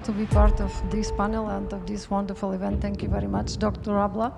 to be part of this panel and of this wonderful event. Thank you very much, Dr. Abla.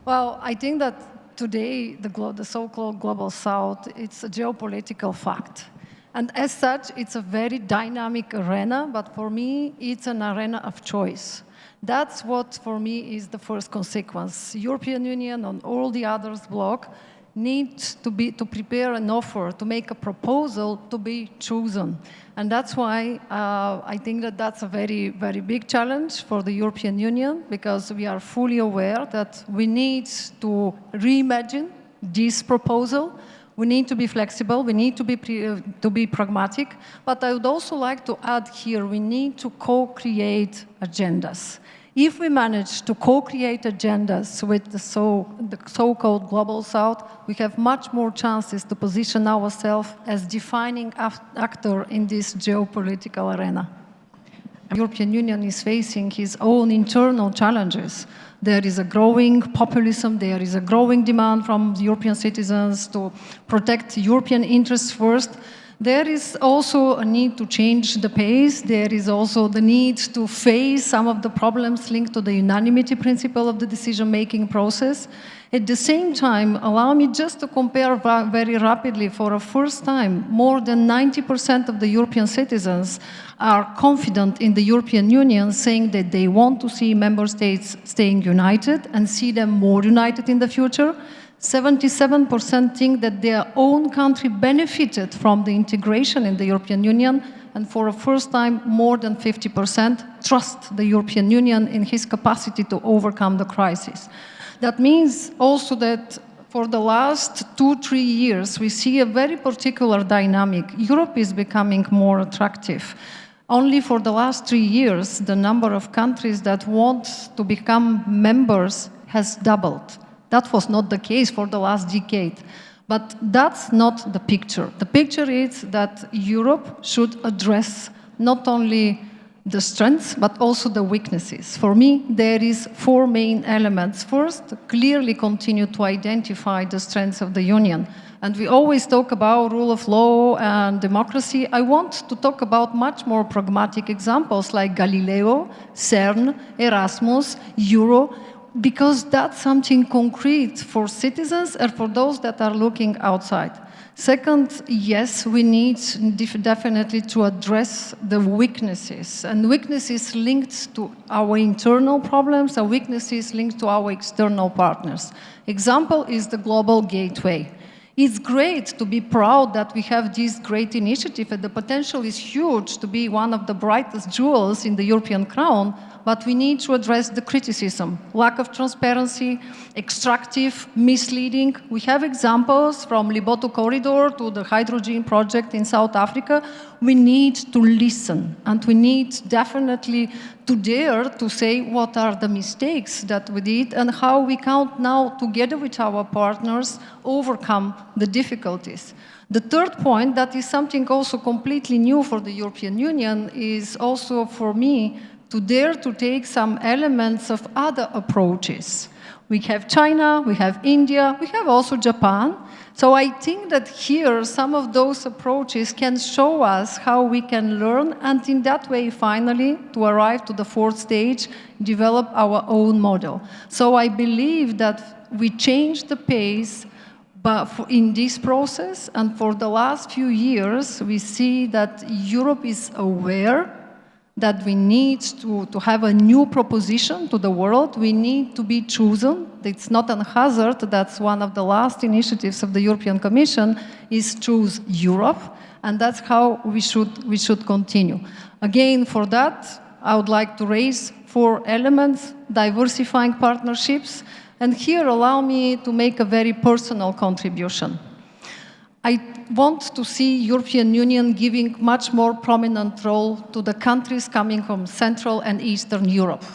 Well, I think that today the so-called Global South, it's a geopolitical fact. And as such, it's a very dynamic arena, but for me, it's an arena of choice. That's what, for me, is the first consequence. European Union and all the others bloc need to prepare an offer, to make a proposal to be chosen. And that's why I think that that's a very, very big challenge for the European Union, because we are fully aware that we need to reimagine this proposal. We need to be flexible, we need to be pragmatic, but I would also like to add here, we need to co-create agendas. If we manage to co-create agendas with the so-called Global South, we have much more chances to position ourselves as defining actor in this geopolitical arena. The European Union is facing its own internal challenges. There is a growing populism, there is a growing demand from European citizens to protect European interests first. There is also a need to change the pace. There is also the need to face some of the problems linked to the unanimity principle of the decision-making process. At the same time, allow me just to compare very rapidly. For the first time, more than 90% of the European citizens are confident in the European Union, saying that they want to see member states staying united and see them more united in the future. 77% think that their own country benefited from the integration in the European Union, and for the first time, more than 50% trust the European Union in his capacity to overcome the crisis. That means also that for the last 2-3 years, we see a very particular dynamic. Europe is becoming more attractive. Only for the last 3 years, the number of countries that want to become members has doubled. That was not the case for the last decade. But that's not the picture. The picture is that Europe should address not only the strengths, but also the weaknesses. For me, there is 4 main elements. First, clearly continue to identify the strengths of the Union. And we always talk about rule of law and democracy. I want to talk about much more pragmatic examples like Galileo, CERN, Erasmus, Euro, because that's something concrete for citizens and for those that are looking outside. Second, yes, we need definitely to address the weaknesses, and weaknesses linked to our internal problems and weaknesses linked to our external partners. Example is the Global Gateway. It's great to be proud that we have this great initiative, and the potential is huge to be one of the brightest jewels in the European crown, but we need to address the criticism, lack of transparency, extractive, misleading. We have examples from Liboto Corridor to the hydrogen project in South Africa. We need to listen, and we need definitely to dare to say what are the mistakes that we did and how we can now, together with our partners, overcome the difficulties. The third point, that is something also completely new for the European Union, is also for me to dare to take some elements of other approaches. We have China, we have India, we have also Japan. So I think that here some of those approaches can show us how we can learn, and in that way finally to arrive to the 4th stage, develop our own model. So I believe that we changed the pace in this process, and for the last few years we see that Europe is aware that we need to have a new proposition to the world. We need to be chosen. It's not a hazard. That's one of the last initiatives of the European Commission, is choose Europe, and that's how we should continue. Again, for that, I would like to raise 4 elements: diversifying partnerships, and here allow me to make a very personal contribution. I want to see European Union giving much more prominent role to the countries coming from Central and Eastern Europe.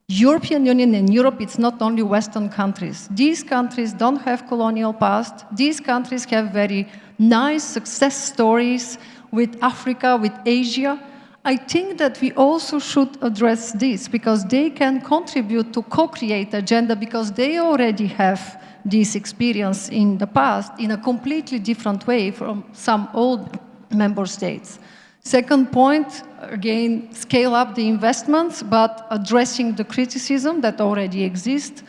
European Union and Europe, it's not only Western countries. These countries don't have colonial past. These countries have very nice success stories with Africa, with Asia. I think that we also should address this, because they can contribute to co-create agenda, because they already have this experience in the past in a completely different way from some old member states. Second point, again, scale up the investments, but addressing the criticism that already exists.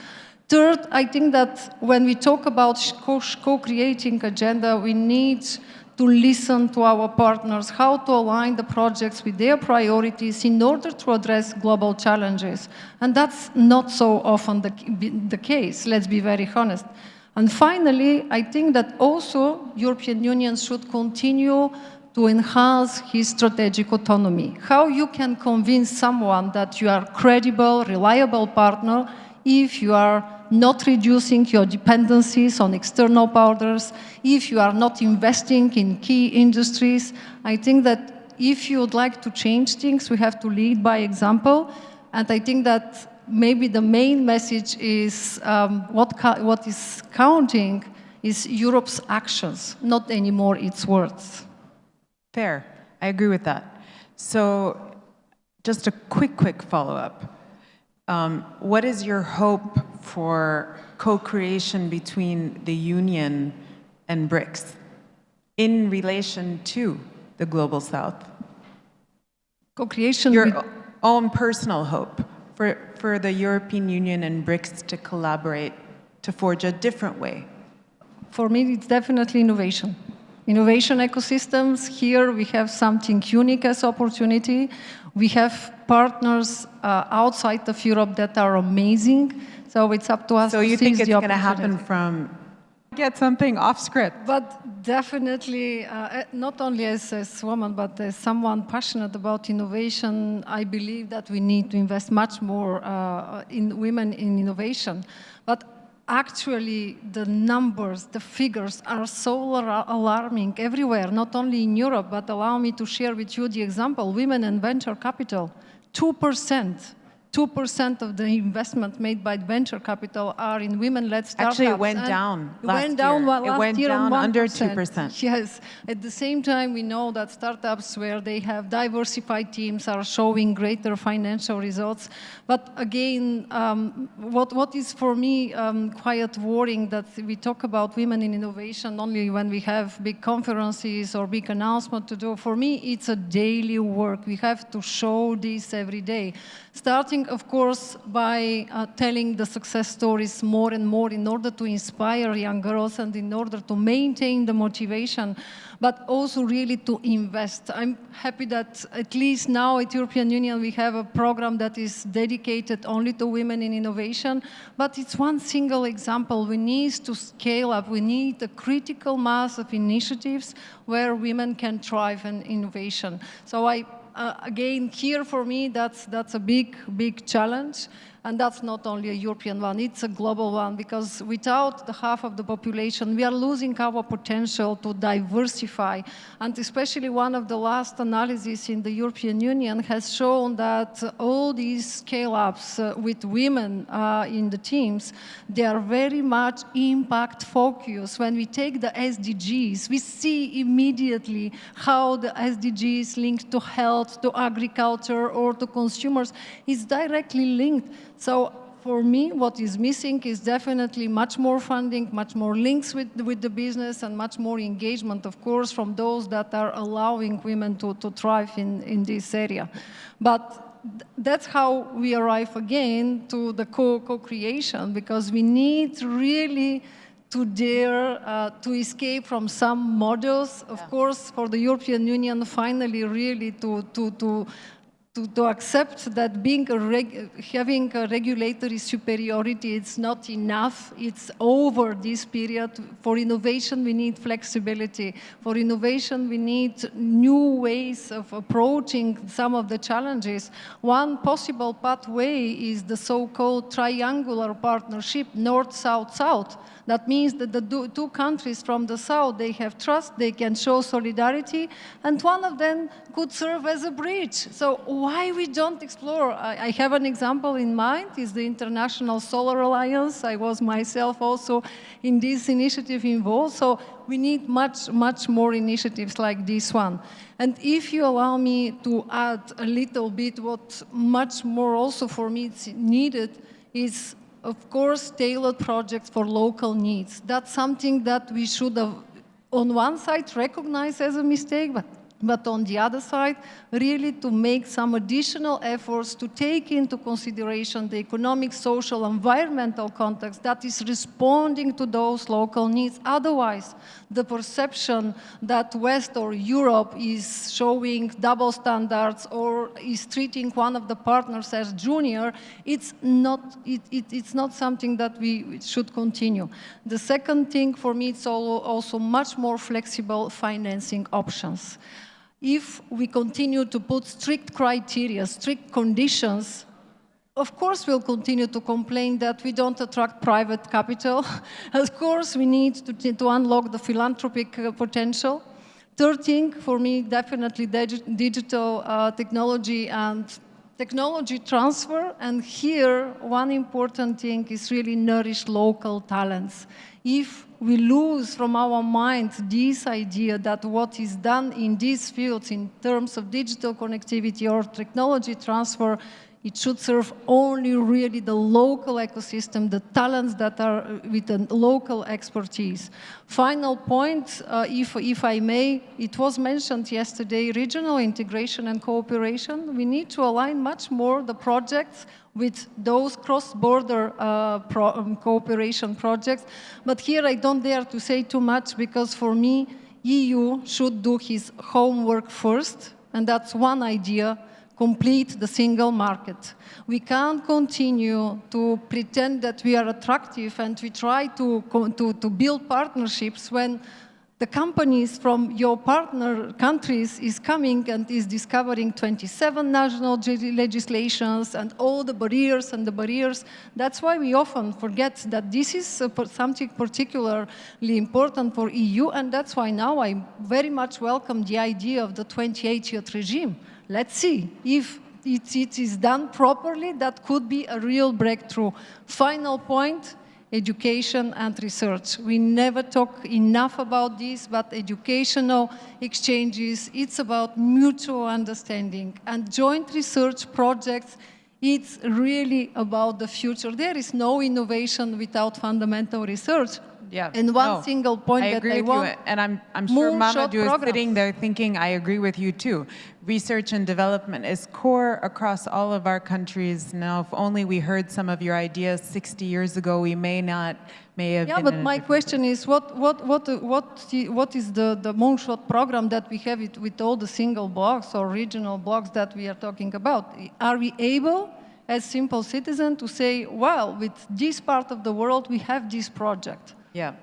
Third, I think that when we talk about co-creating agenda, we need to listen to our partners, how to align the projects with their priorities in order to address global challenges. And that's not so often the case, let's be very honest. And finally, I think that also European Union should continue to enhance his strategic autonomy. How you can convince someone that you are a credible, reliable partner if you are not reducing your dependencies on external partners, if you are not investing in key industries. I think that if you would like to change things, we have to lead by example. And I think that maybe the main message is what is counting is Europe's actions, not anymore its words. Fair. I agree with that. So just a quick follow-up. What is your hope for co-creation between the Union and BRICS in relation to the Global South? Co-creation. Your own personal hope for the European Union and BRICS to collaborate to forge a different way? For me, it's definitely innovation. Innovation ecosystems, here we have something unique as opportunity. We have partners outside of Europe that are amazing, so it's up to us to seize the opportunity. So you think it's going to happen from get something off script? But definitely, not only as a woman, but as someone passionate about innovation, I believe that we need to invest much more in women in innovation. But actually, the numbers, the figures are so alarming everywhere, not only in Europe, but allow me to share with you the example, women in venture capital, 2%. 2% of the investment made by venture capital are in women-led startups. Actually, it went down last year. It went down under 2%. Yes. At the same time, we know that startups where they have diversified teams are showing greater financial results. But again, what is for me quite worrying that we talk about women in innovation only when we have big conferences or big announcements to do. For me, it's a daily work. We have to show this every day. Starting, of course, by telling the success stories more and more in order to inspire young girls and in order to maintain the motivation, but also really to invest. I'm happy that at least now at European Union we have a program that is dedicated only to women in innovation, but it's one single example. We need to scale up. We need a critical mass of initiatives where women can thrive in innovation. So again, here for me, that's a big challenge. And that's not only a European one, it's a global one, because without the half of the population, we are losing our potential to diversify. And especially one of the last analyses in the European Union has shown that all these scale-ups with women in the teams, they are very much impact focused. When we take the SDGs, we see immediately how the SDGs linked to health, to agriculture, or to consumers is directly linked. So for me, what is missing is definitely much more funding, much more links with the business, and much more engagement, of course, from those that are allowing women to thrive in this area. But that's how we arrive again to the co-creation, because we need really to dare to escape from some models, of course, for the European Union finally really to accept that having a regulatory superiority, it's not enough. It's over this period. For innovation, we need flexibility. For innovation, we need new ways of approaching some of the challenges. One possible pathway is the so-called triangular partnership, North, South, South. That means that the two countries from the South, they have trust, they can show solidarity, and one of them could serve as a bridge. So why we don't explore? I have an example in mind, is the International Solar Alliance. I was myself also in this initiative involved, so we need much more initiatives like this one. And if you allow me to add a little bit, what much more also for me is needed is, of course, tailored projects for local needs. That's something that we should have, on one side, recognize as a mistake, but But on the other side, really to make some additional efforts to take into consideration the economic, social, environmental context that is responding to those local needs. Otherwise, the perception that West or Europe is showing double standards or is treating one of the partners as junior, it's not something that we should continue. The second thing for me, it's also much more flexible financing options. If we continue to put strict criteria, strict conditions, of course we'll continue to complain that we don't attract private capital. Of course we need to unlock the philanthropic potential. Third thing, for me, definitely digital technology and technology transfer. And here, one important thing is really nourish local talents. If we lose from our mind this idea that what is done in these fields in terms of digital connectivity or technology transfer, it should serve only really the local ecosystem, the talents that are with the local expertise. Final point, if I may, it was mentioned yesterday, regional integration and cooperation. We need to align much more the projects with those cross-border cooperation projects. But here I don't dare to say too much because for me, EU should do his homework first, and that's one idea, complete the single market. We can't continue to pretend that we are attractive and we try to build partnerships when the companies from your partner countries is coming and is discovering 27 national legislations and all the barriers and the barriers. That's why we often forget that this is something particularly important for EU, and that's why now I very much welcome the idea of the 28-year regime. Let's see if it is done properly. That could be a real breakthrough. Final point, education and research. We never talk enough about this, but educational exchanges, it's about mutual understanding. And joint research projects, it's really about the future. There is no innovation without fundamental research. Yeah. And one single point I that agree I with want, you, and I'm sure Mamadou is sitting there thinking, I agree with you too. Research and development is core across all of our countries. Now, if only we heard some of your ideas 60 years ago, we may have been. Yeah, but my question is, what is the moonshot program that we have with all the single blocks or regional blocks that we are talking about? Are we able, as simple citizens, to say, well, with this part of the world, we have this project? Yeah.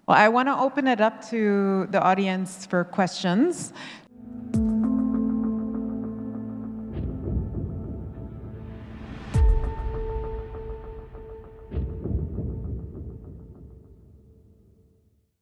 Well, I want to open it up to the audience for questions.